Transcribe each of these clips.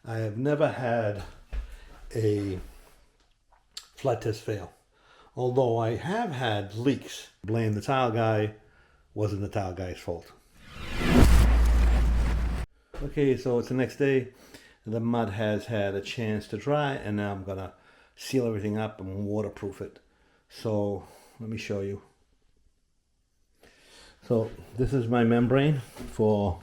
I have never had a flood test fail. Although I have had leaks. Blame the tile guy, wasn't the tile guy's fault. Okay, so it's the next day. The mud has had a chance to dry, and now I'm gonna seal everything up and waterproof it. So let me show you. So this is my membrane for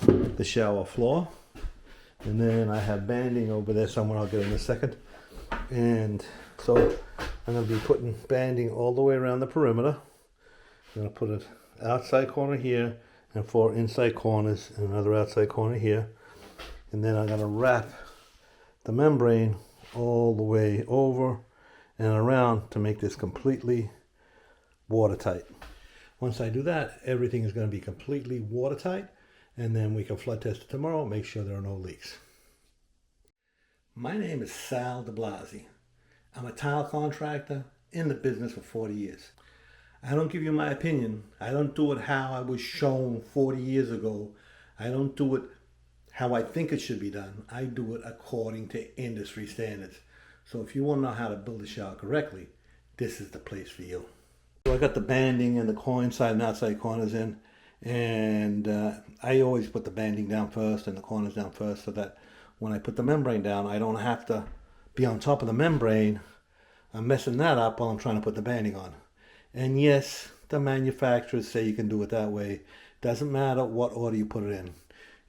the shower floor, and then I have banding over there somewhere. I'll get in a second. And so I'm going to be putting banding all the way around the perimeter. I'm going to put it outside corner here and 4 inside corners and another outside corner here, and then I'm going to wrap the membrane all the way over and around to make this completely watertight. Once I do that, everything is going to be completely watertight, and then we can flood test it tomorrow, make sure there are no leaks. My name is Sal de Blasi. I'm a tile contractor in the business for 40 years. I don't give you my opinion. I don't do it how I was shown 40 years ago. I don't do it how I think it should be done. I do it according to industry standards. So if you want to know how to build a shower correctly, this is the place for you. So I got the banding and the inside and outside corners in, and I always put the banding down first and the corners down first, so that when I put the membrane down, I don't have to be on top of the membrane. I'm messing that up while I'm trying to put the banding on. And yes, the manufacturers say you can do it that way. Doesn't matter what order you put it in.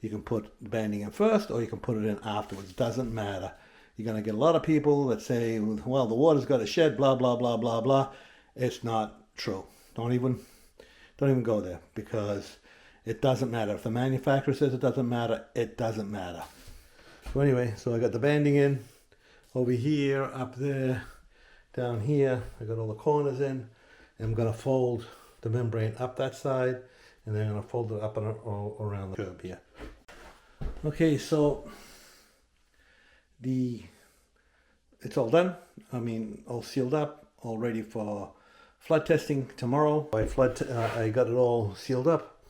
You can put the banding in first, or you can put it in afterwards. Doesn't matter. You're going to get a lot of people that say, well, the water's got to shed, blah, blah, blah, blah, blah. It's not true. Don't even go there, because it doesn't matter. If the manufacturer says it doesn't matter, it doesn't matter. So anyway, so I got the banding in over here, up there, down here. I got all the corners in. And I'm going to fold the membrane up that side, and then I'm going to fold it up and around the curb here. Okay, so it's all done. I mean, all sealed up, all ready for flood testing tomorrow. I got it all sealed up.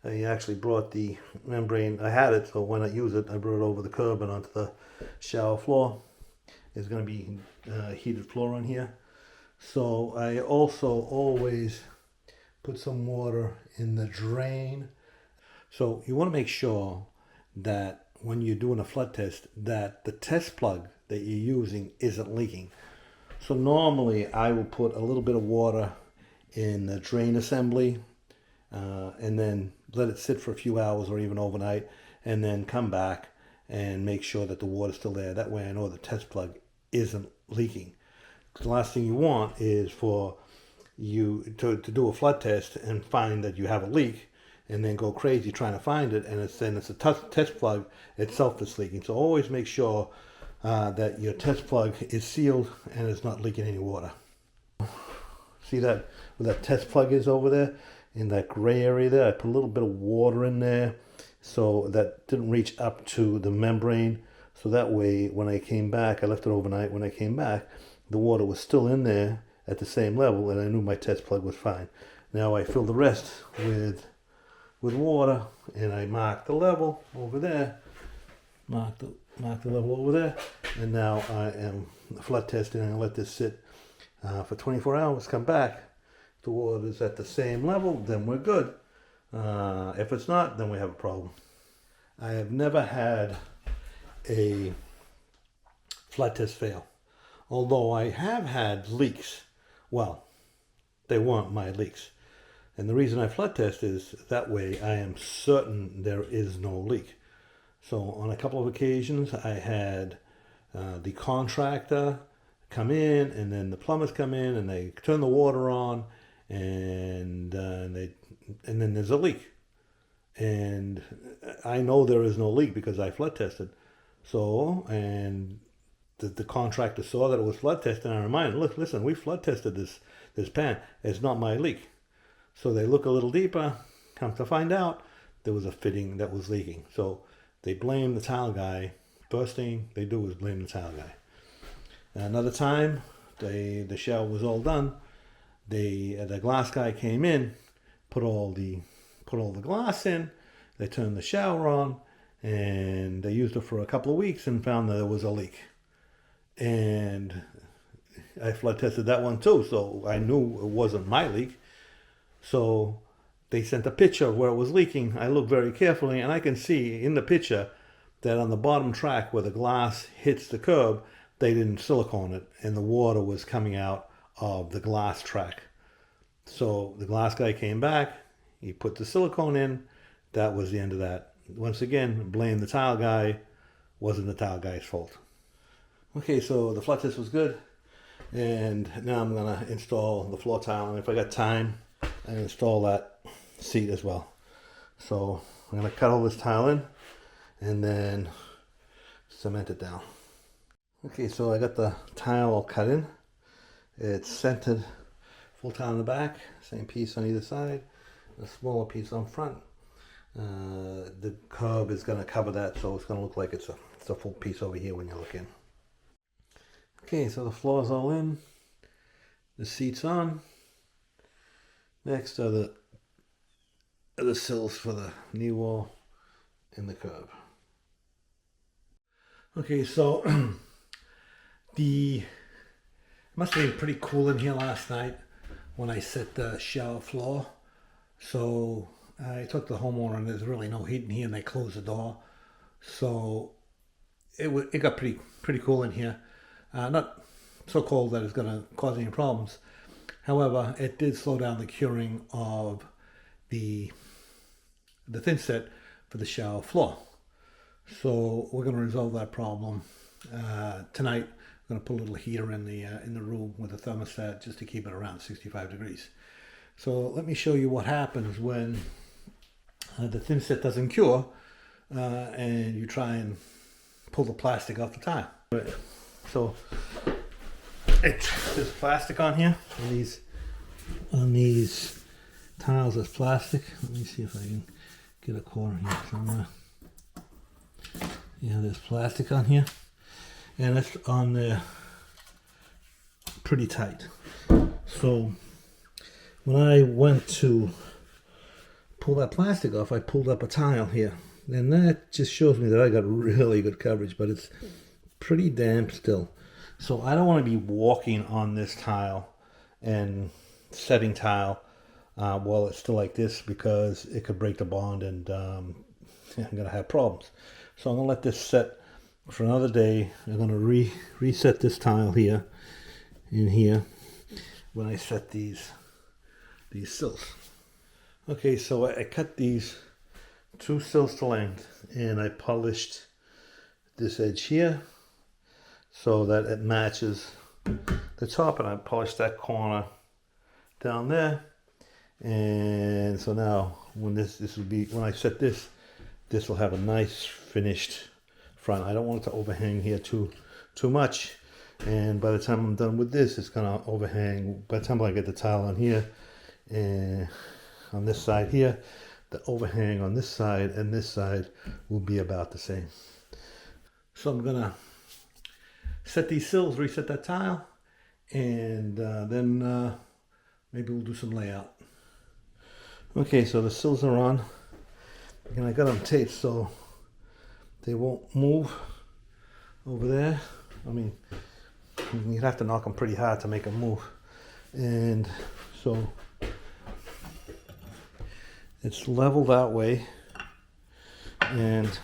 I actually brought the membrane. I had it, so when I use it, I brought it over the curb and onto the shower floor. There's going to be heated floor on here. So I also always put some water in the drain. So you want to make sure that when you're doing a flood test, that the test plug that you're using isn't leaking. So normally I will put a little bit of water in the drain assembly, and then let it sit for a few hours or even overnight, and then come back and make sure that the water's still there. That way I know the test plug isn't leaking. The last thing you want is for you to do a flood test and find that you have a leak, and then go crazy trying to find it, and it's a test plug itself that's leaking. So always make sure that your test plug is sealed and it's not leaking any water. See that where that test plug is over there in that gray area there? I put a little bit of water in there so that didn't reach up to the membrane. So that way when I came back, I left it overnight. When I came back, the water was still in there at the same level, and I knew my test plug was fine. Now I fill the rest with water, and I mark the level over there. Mark the level over there, and now I am flood testing. I'm gonna let this sit for 24 hours. Come back. If the water is at the same level, then we're good. If it's not, then we have a problem. I have never had a flood test fail. Although I have had leaks. Well, they weren't my leaks. And the reason I flood test is that way I am certain there is no leak. So on a couple of occasions I had the contractor come in, and then the plumbers come in and they turn the water on, and then there's a leak. And I know there is no leak because I flood tested. So, and the contractor saw that it was flood tested, and I reminded, look, listen, we flood tested this pan. It's not my leak. So they look a little deeper, come to find out there was a fitting that was leaking. So they blame the tile guy. First thing they do is blame the tile guy. Another time, the shower was all done. The glass guy came in, put all the glass in. They turned the shower on, and they used it for a couple of weeks and found that there was a leak. And I flood tested that one too, so I knew it wasn't my leak. So they sent a picture of where it was leaking. I looked very carefully, and I can see in the picture that on the bottom track where the glass hits the curb, they didn't silicone it, and the water was coming out of the glass track. So the glass guy came back, he put the silicone in. That was the end of that. Once again, blame the tile guy. Wasn't the tile guy's fault. Okay, so the flood test was good, and now I'm gonna install the floor tile, and if I got time, I install that seat as well. So I'm gonna cut all this tile in and then cement it down. Okay, so I got the tile all cut in. It's centered, full tile in the back, same piece on either side, a smaller piece on front. The curb is going to cover that, so it's going to look like it's a full piece over here when you look in. Okay, so the floor's all in, the seat's on. Next are the sills for the knee wall and the curb. Okay, so it must have been pretty cool in here last night when I set the shower floor. So I took the homeowner, and there's really no heat in here, and they closed the door. So it got pretty cool in here. Not so cold that it's going to cause any problems. However, it did slow down the curing of the thin set for the shower floor. So we're going to resolve that problem tonight. I'm going to put a little heater in the room with a thermostat just to keep it around 65 degrees. So let me show you what happens when the thin set doesn't cure and you try and pull the plastic off the tile. So there's plastic on here. On these tiles, there's plastic. Let me see if I can get a corner here somewhere. Yeah, there's plastic on here, and it's on there pretty tight. So when I went to pull that plastic off, I pulled up a tile here, and that just shows me that I got really good coverage, but it's pretty damp still. So I don't want to be walking on this tile and setting tile while it's still like this, because it could break the bond, and I'm going to have problems. So I'm going to let this set for another day. I'm going to reset this tile here, in here, when I set these sills. Okay, so I cut these 2 sills to length, and I polished this edge here so that it matches the top, and I polished that corner down there. And so now when when I set this will have a nice finished front. I don't want it to overhang here too much, and by the time I'm done with this, it's gonna overhang. By the time I get the tile on here and on this side here, the overhang on this side and this side will be about the same. So I'm gonna set these sills, reset that tile, and then maybe we'll do some layout. Okay, so the sills are on, and I got them taped so they won't move over there. I mean, you'd have to knock them pretty hard to make them move. And so it's level that way, and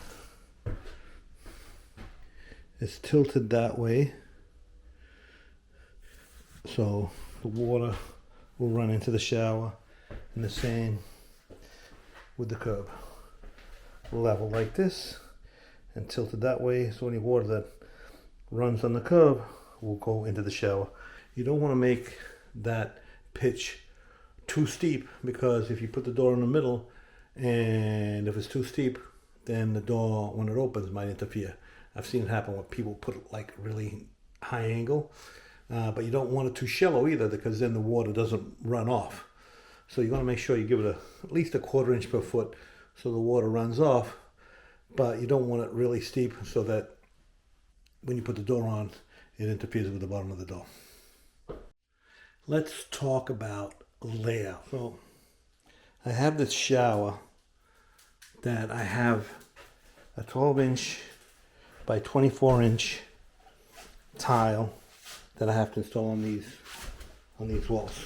it's tilted that way, so the water will run into the shower, and the same with the curb. Level like this and tilted that way, so any water that runs on the curb will go into the shower. You don't want to make that pitch too steep, because if you put the door in the middle, and if it's too steep, then the door, when it opens, might interfere. I've seen it happen when people put it like really high angle, but you don't want it too shallow either, because then the water doesn't run off. So you want to make sure you give it at least a 1/4 inch per foot so the water runs off, but you don't want it really steep so that when you put the door on, it interferes with the bottom of the door. Let's talk about layout. So I have this shower that I have a 12-inch by 24-inch tile that I have to install on these walls.